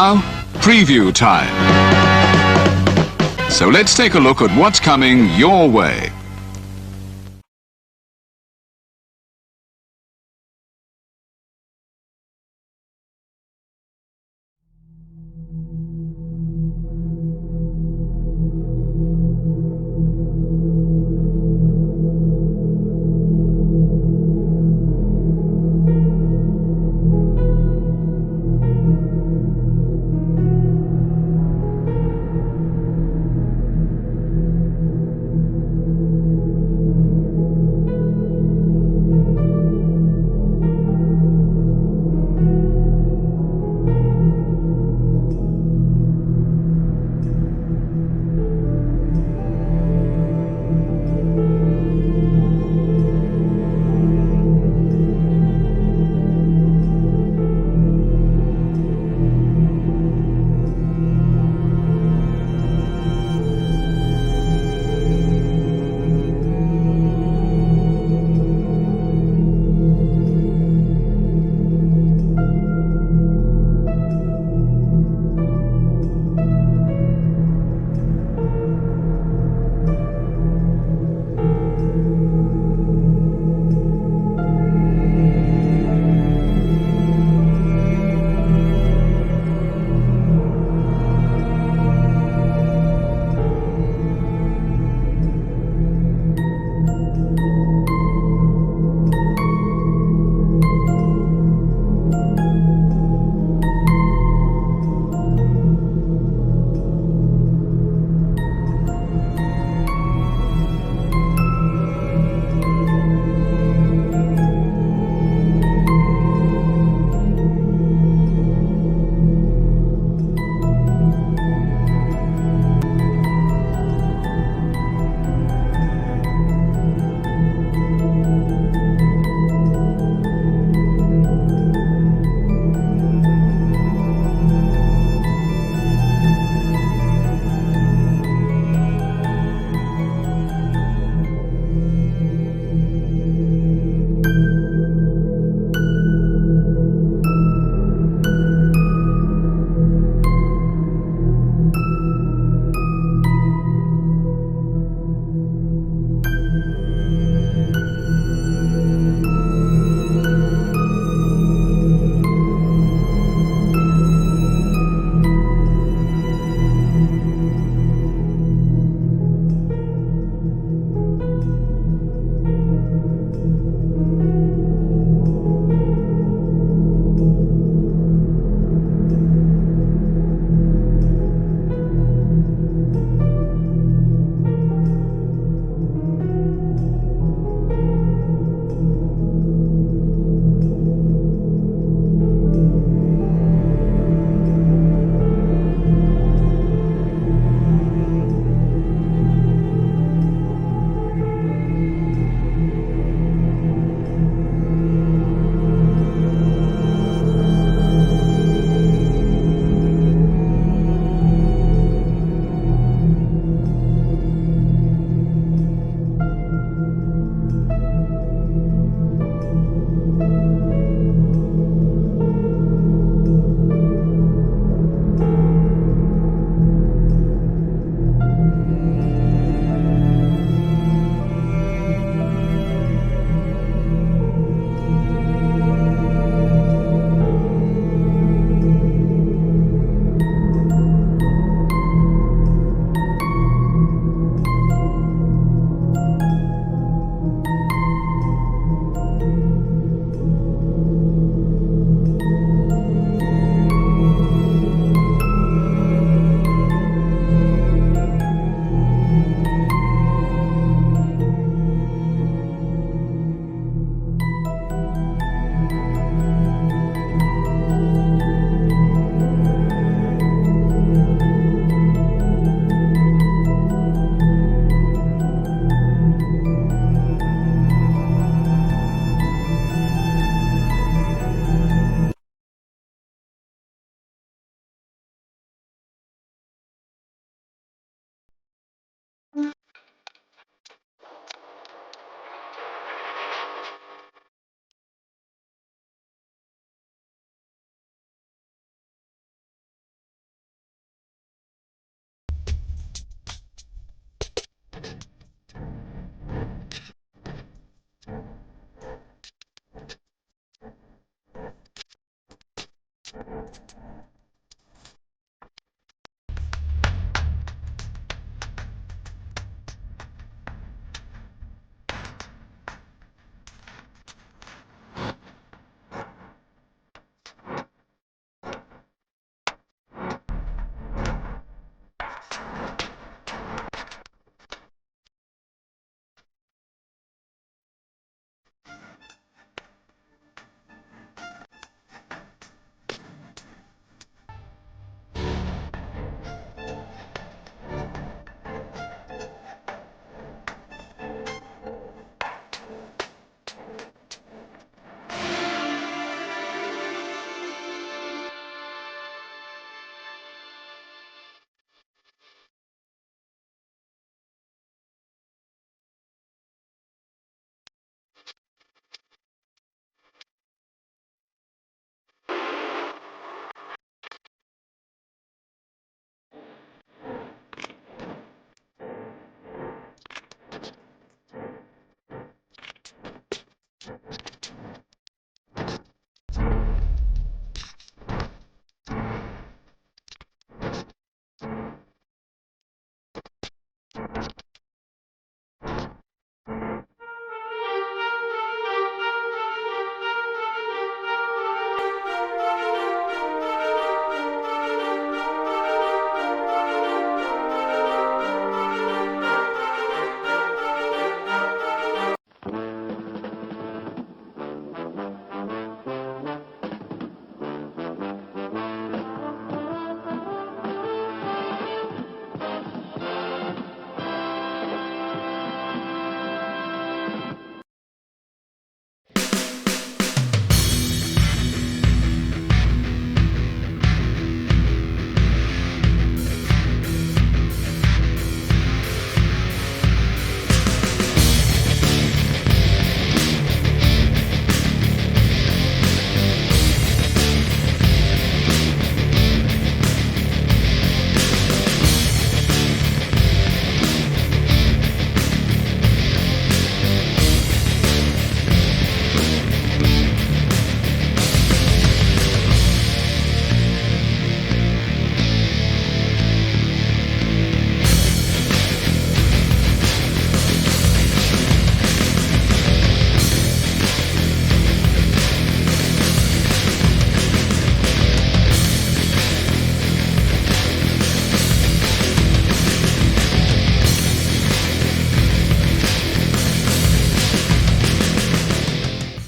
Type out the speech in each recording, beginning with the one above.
Now, preview time. So let's take a look at what's coming your way.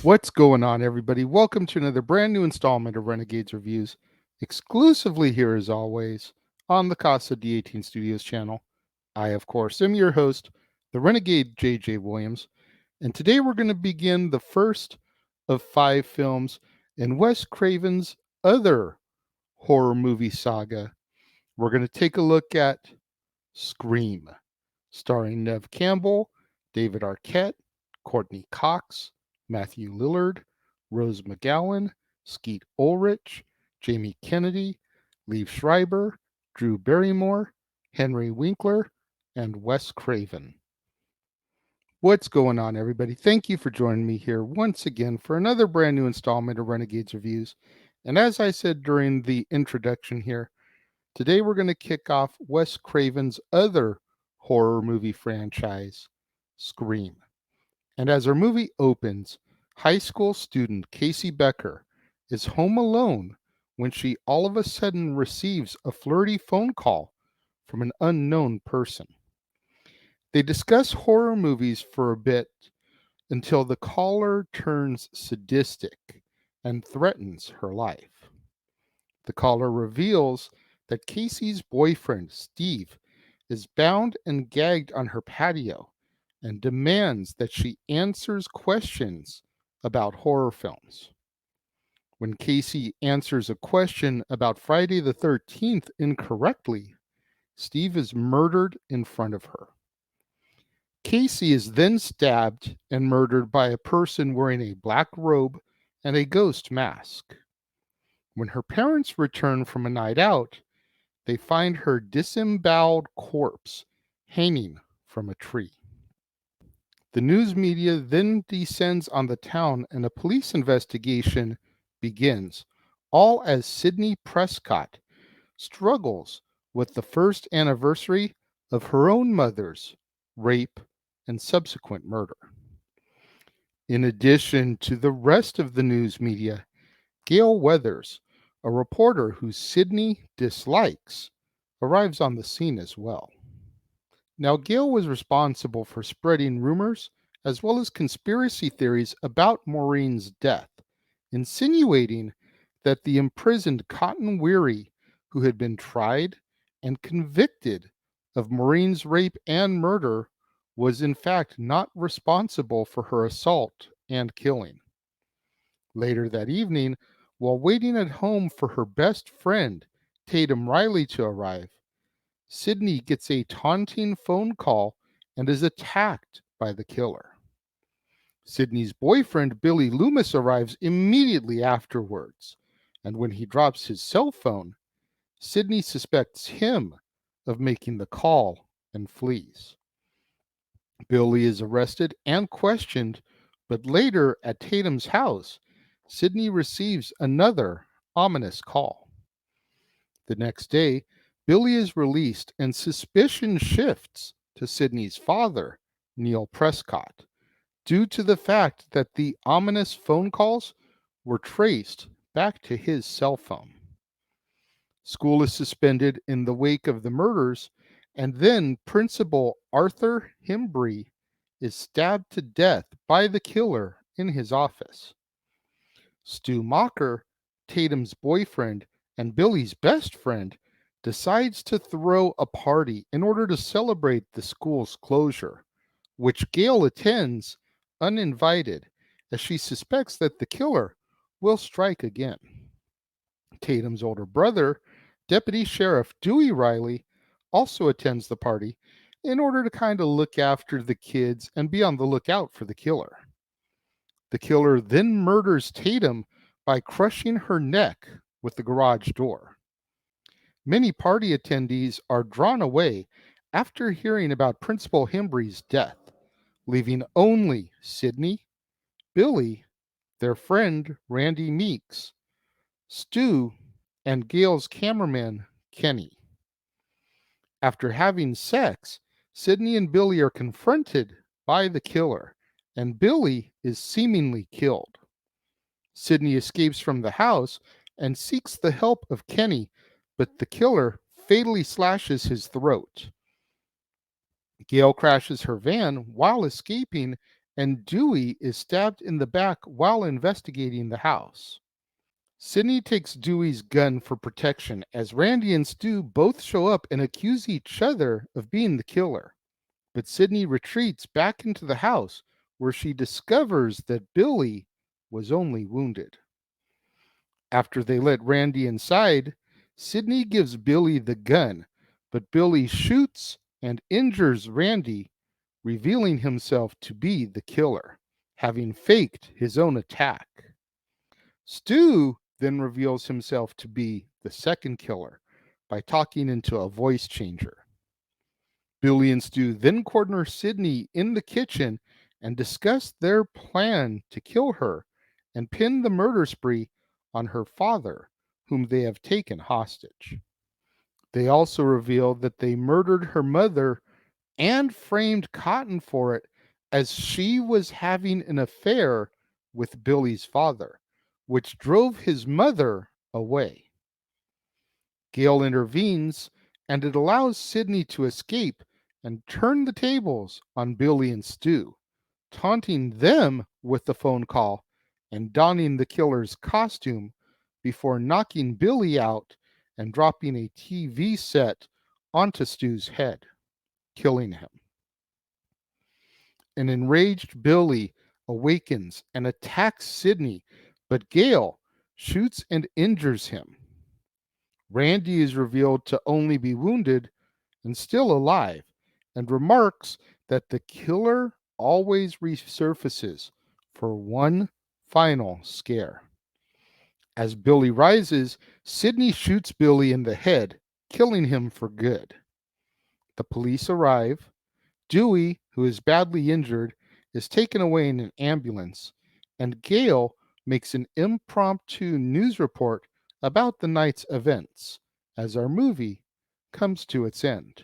What's going on, everybody? Welcome to another brand new installment of Renegades Reviews, exclusively here as always on the Casa D18 Studios channel. I, of course, am your host, the Renegade JJ Williams, and today we're going to begin the first of 5 films in Wes Craven's other horror movie saga. We're going to take a look at Scream, starring Neve Campbell, David Arquette, Courtney Cox, Matthew Lillard, Rose McGowan, Skeet Ulrich, Jamie Kennedy, Liev Schreiber, Drew Barrymore, Henry Winkler, and Wes Craven. What's going on, everybody? Thank you for joining me here once again for another brand new installment of Renegades Reviews. And as I said during the introduction here, today we're going to kick off Wes Craven's other horror movie franchise, Scream. And as our movie opens, high school student Casey Becker is home alone when she all of a sudden receives a flirty phone call from an unknown person. They discuss horror movies for a bit until the caller turns sadistic and threatens her life. The caller reveals that Casey's boyfriend, Steve, is bound and gagged on her patio and demands that she answers questions about horror films. When Casey answers a question about Friday the 13th incorrectly, Steve is murdered in front of her. Casey is then stabbed and murdered by a person wearing a black robe and a ghost mask. When her parents return from a night out, they find her disemboweled corpse hanging from a tree. The news media then descends on the town and a police investigation begins, all as Sidney Prescott struggles with the first anniversary of her own mother's rape and subsequent murder. In addition to the rest of the news media, Gail Weathers, a reporter who Sidney dislikes, arrives on the scene as well. Now, Gail was responsible for spreading rumors as well as conspiracy theories about Maureen's death, insinuating that the imprisoned Cotton Weary, who had been tried and convicted of Maureen's rape and murder, was in fact not responsible for her assault and killing. Later that evening, while waiting at home for her best friend, Tatum Riley, to arrive, Sidney gets a taunting phone call and is attacked by the killer. Sidney's boyfriend, Billy Loomis, arrives immediately afterwards, and when he drops his cell phone, Sidney suspects him of making the call and flees. Billy is arrested and questioned, but later at Tatum's house, Sidney receives another ominous call. The next day, Billy is released and suspicion shifts to Sidney's father, Neil Prescott, due to the fact that the ominous phone calls were traced back to his cell phone. School is suspended in the wake of the murders, and then Principal Arthur Hembree is stabbed to death by the killer in his office. Stu Mocker, Tatum's boyfriend and Billy's best friend, decides to throw a party in order to celebrate the school's closure, which Gail attends uninvited as she suspects that the killer will strike again. Tatum's older brother, Deputy Sheriff Dewey Riley, also attends the party in order to kind of look after the kids and be on the lookout for the killer. The killer then murders Tatum by crushing her neck with the garage door. Many party attendees are drawn away after hearing about Principal Hembree's death, leaving only Sidney, Billy, their friend Randy Meeks, Stu, and Gail's cameraman Kenny. After having sex, Sidney and Billy are confronted by the killer, and Billy is seemingly killed. Sidney escapes from the house and seeks the help of Kenny, but the killer fatally slashes his throat. Gail crashes her van while escaping and Dewey is stabbed in the back while investigating the house. Sidney takes Dewey's gun for protection as Randy and Stu both show up and accuse each other of being the killer. But Sidney retreats back into the house where she discovers that Billy was only wounded. After they let Randy inside, Sidney gives Billy the gun, but Billy shoots and injures Randy, revealing himself to be the killer, having faked his own attack. Stu then reveals himself to be the second killer by talking into a voice changer. Billy and Stu then corner Sidney in the kitchen and discuss their plan to kill her and pin the murder spree on her father, whom they have taken hostage. They also reveal that they murdered her mother and framed Cotton for it, as she was having an affair with Billy's father, which drove his mother away. Gail intervenes, and it allows Sidney to escape and turn the tables on Billy and Stu, taunting them with the phone call and donning the killer's costume before knocking Billy out and dropping a TV set onto Stu's head, killing him. An enraged Billy awakens and attacks Sidney, but Gail shoots and injures him. Randy is revealed to only be wounded and still alive, and remarks that the killer always resurfaces for one final scare. As Billy rises, Sidney shoots Billy in the head, killing him for good. The police arrive. Dewey, who is badly injured, is taken away in an ambulance, and Gail makes an impromptu news report about the night's events as our movie comes to its end.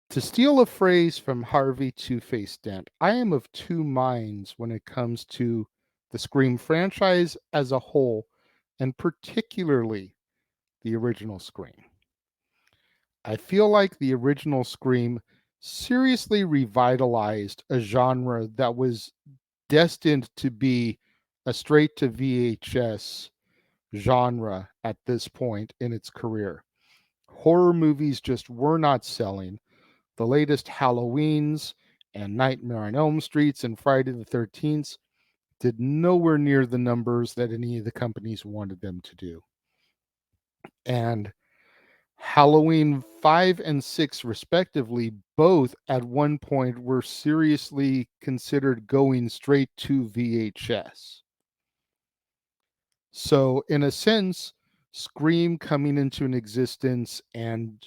To steal a phrase from Harvey Two-Face Dent, I am of two minds when it comes to the Scream franchise as a whole, and particularly the original Scream. I feel like the original Scream seriously revitalized a genre that was destined to be a straight to VHS genre at this point in its career. Horror movies just were not selling. The latest Halloweens and Nightmare on Elm Streets and Friday the 13th did nowhere near the numbers that any of the companies wanted them to do. And Halloween 5 and 6, respectively, both at one point were seriously considered going straight to VHS. So, in a sense, Scream coming into an existence and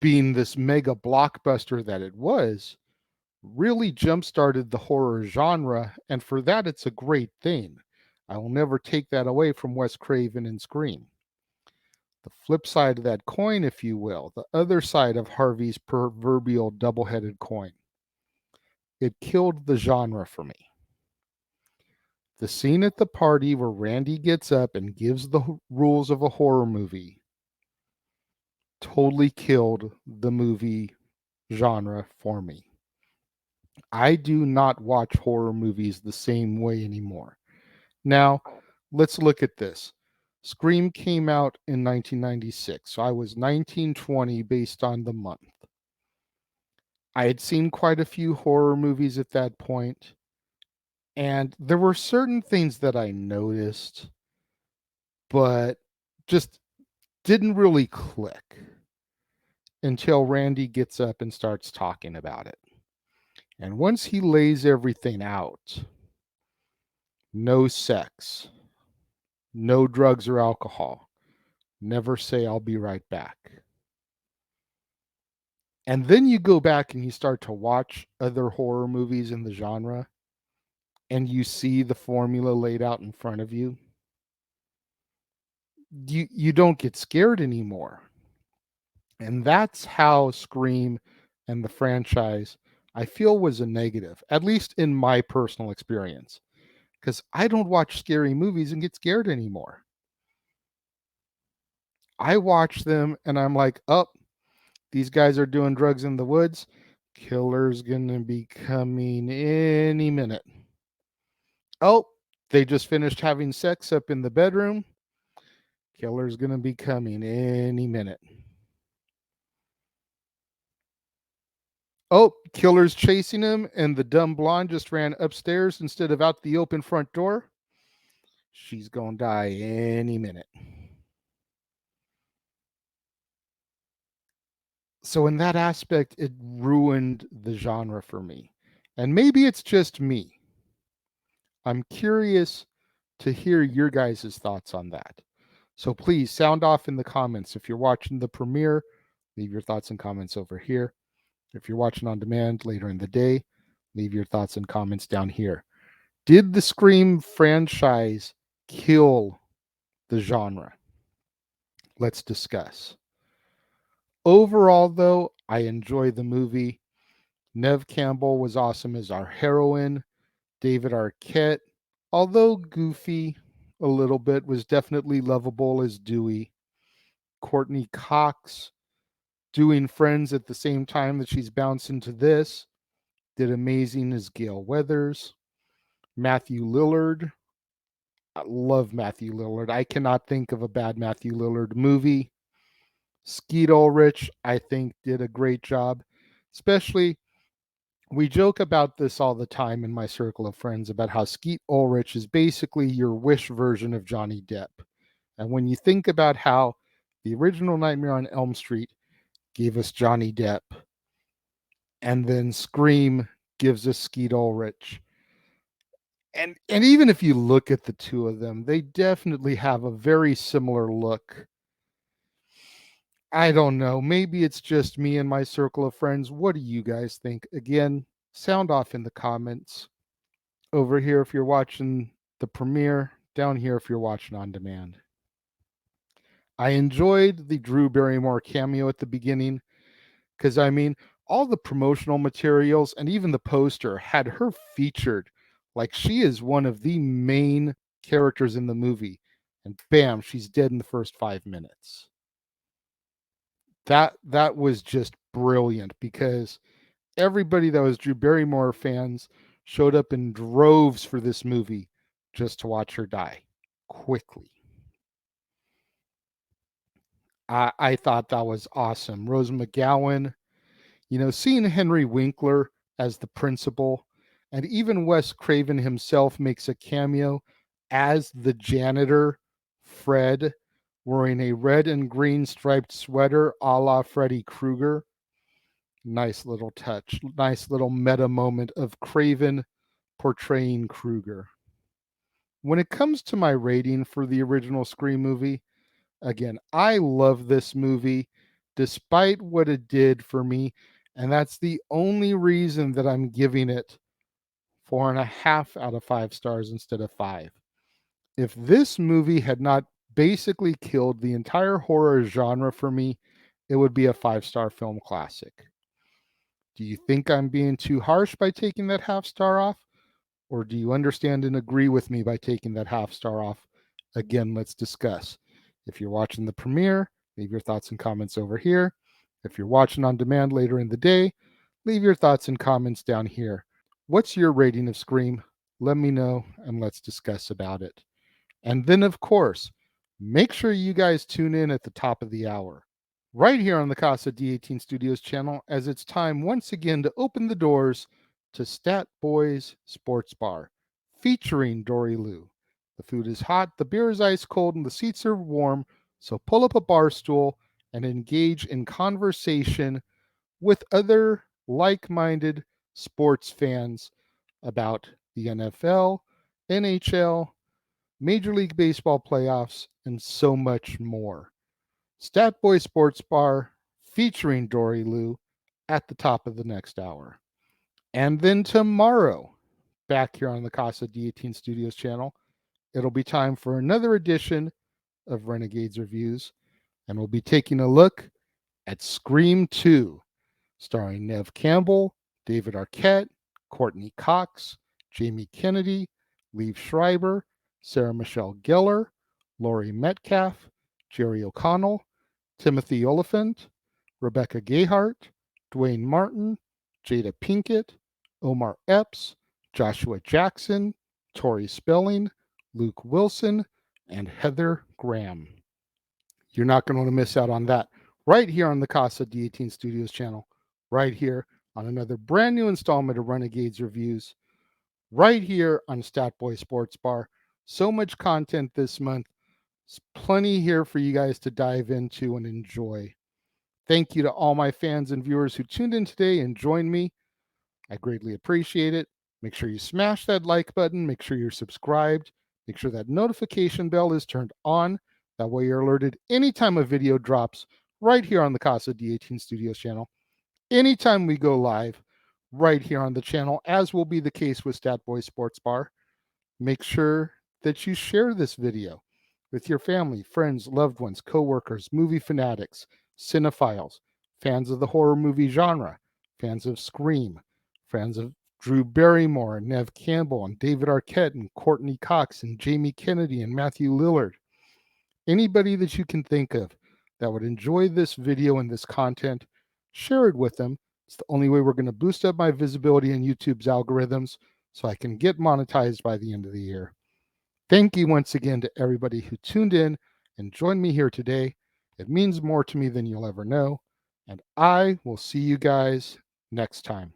being this mega blockbuster that it was really jump-started the horror genre, and for that, it's a great thing. I will never take that away from Wes Craven and Scream. The flip side of that coin, if you will, the other side of Harvey's proverbial double-headed coin, it killed the genre for me. The scene at the party where Randy gets up and gives the rules of a horror movie totally killed the movie genre for me. I do not watch horror movies the same way anymore. Now, let's look at this. Scream came out in 1996, so I was 1920 based on the month. I had seen quite a few horror movies at that point, and there were certain things that I noticed, but just didn't really click until Randy gets up and starts talking about it. And once he lays everything out, no sex, no drugs or alcohol, never say I'll be right back. And then you go back and you start to watch other horror movies in the genre, and you see the formula laid out in front of you. You don't get scared anymore. And that's how Scream and the franchise, I feel, was a negative, at least in my personal experience, because I don't watch scary movies and get scared anymore. I watch them and I'm like, oh, these guys are doing drugs in the woods. Killer's gonna be coming any minute. Oh, they just finished having sex up in the bedroom. Killer's gonna be coming any minute. Oh, killer's chasing him, and the dumb blonde just ran upstairs instead of out the open front door. She's gonna die any minute. So in that aspect, it ruined the genre for me. And maybe it's just me. I'm curious to hear your guys' thoughts on that. So please sound off in the comments. If you're watching the premiere, leave your thoughts and comments over here. If you're watching on demand later in the day, leave your thoughts and comments down here. Did the Scream franchise kill the genre? Let's discuss. Overall, though, I enjoy the movie. Neve Campbell was awesome as our heroine. David Arquette, although goofy a little bit, was definitely lovable as Dewey. Courtney Cox, doing Friends at the same time that she's bouncing to this, did amazing as Gale Weathers. Matthew Lillard, I love Matthew Lillard. I cannot think of a bad Matthew Lillard movie. Skeet Ulrich, I think, did a great job. Especially, we joke about this all the time in my circle of friends about how Skeet Ulrich is basically your Wish version of Johnny Depp. And when you think about how the original Nightmare on Elm Street gave us Johnny Depp, and then Scream gives us Skeet Ulrich. And even if you look at the two of them, they definitely have a very similar look. I don't know. Maybe it's just me and my circle of friends. What do you guys think? Again, sound off in the comments. Over here if you're watching the premiere, down here if you're watching on demand. I enjoyed the Drew Barrymore cameo at the beginning because, I mean, all the promotional materials and even the poster had her featured like she is one of the main characters in the movie. And bam, she's dead in the first 5 minutes. That was just brilliant because everybody that was Drew Barrymore fans showed up in droves for this movie just to watch her die quickly. I thought that was awesome. Rose McGowan, seeing Henry Winkler as the principal, and even Wes Craven himself makes a cameo as the janitor, Fred, wearing a red and green striped sweater a la Freddy Krueger. Nice little touch, nice little meta moment of Craven portraying Krueger. When it comes to my rating for the original Scream movie, again, I love this movie despite what it did for me. And that's the only reason that I'm giving it 4.5 out of 5 stars instead of 5. If this movie had not basically killed the entire horror genre for me, it would be a 5-star film classic. Do you think I'm being too harsh by taking that half star off? Or do you understand and agree with me by taking that half star off? Again, let's discuss. If you're watching the premiere, leave your thoughts and comments over here. If you're watching on demand later in the day, leave your thoughts and comments down here. What's your rating of Scream? Let me know and let's discuss about it. And then, of course, make sure you guys tune in at the top of the hour, right here on the Casa D18 Studios channel, as it's time once again to open the doors to Stat Boys Sports Bar, featuring Dory Lou. The food is hot, the beer is ice cold, and the seats are warm, so pull up a bar stool and engage in conversation with other like-minded sports fans about the NFL, NHL, Major League Baseball playoffs, and so much more. Stat Boy Sports Bar featuring Dory Lou at the top of the next hour. And then tomorrow, back here on the Casa D18 Studios channel, it'll be time for another edition of Renegades Reviews, and we'll be taking a look at Scream 2, starring Neve Campbell, David Arquette, Courtney Cox, Jamie Kennedy, Liev Schreiber, Sarah Michelle Gellar, Laurie Metcalf, Jerry O'Connell, Timothy Oliphant, Rebecca Gayhart, Dwayne Martin, Jada Pinkett, Omar Epps, Joshua Jackson, Tori Spelling, Luke Wilson, and Heather Graham. You're not going to want to miss out on that right here on the Casa D18 Studios channel, right here on another brand new installment of Renegades Reviews, right here on Statboy Sports Bar. So much content this month. There's plenty here for you guys to dive into and enjoy. Thank you to all my fans and viewers who tuned in today and joined me. I greatly appreciate it. Make sure you smash that like button. Make sure you're subscribed. Make sure that notification bell is turned on. That way you're alerted anytime a video drops right here on the Casa D18 Studios channel. Anytime we go live right here on the channel, as will be the case with Statboy Sports Bar. Make sure that you share this video with your family, friends, loved ones, coworkers, movie fanatics, cinephiles, fans of the horror movie genre, fans of Scream, fans of Drew Barrymore and Neve Campbell and David Arquette and Courtney Cox and Jamie Kennedy and Matthew Lillard. Anybody that you can think of that would enjoy this video and this content, share it with them. It's the only way we're going to boost up my visibility in YouTube's algorithms so I can get monetized by the end of the year. Thank you once again to everybody who tuned in and joined me here today. It means more to me than you'll ever know. And I will see you guys next time.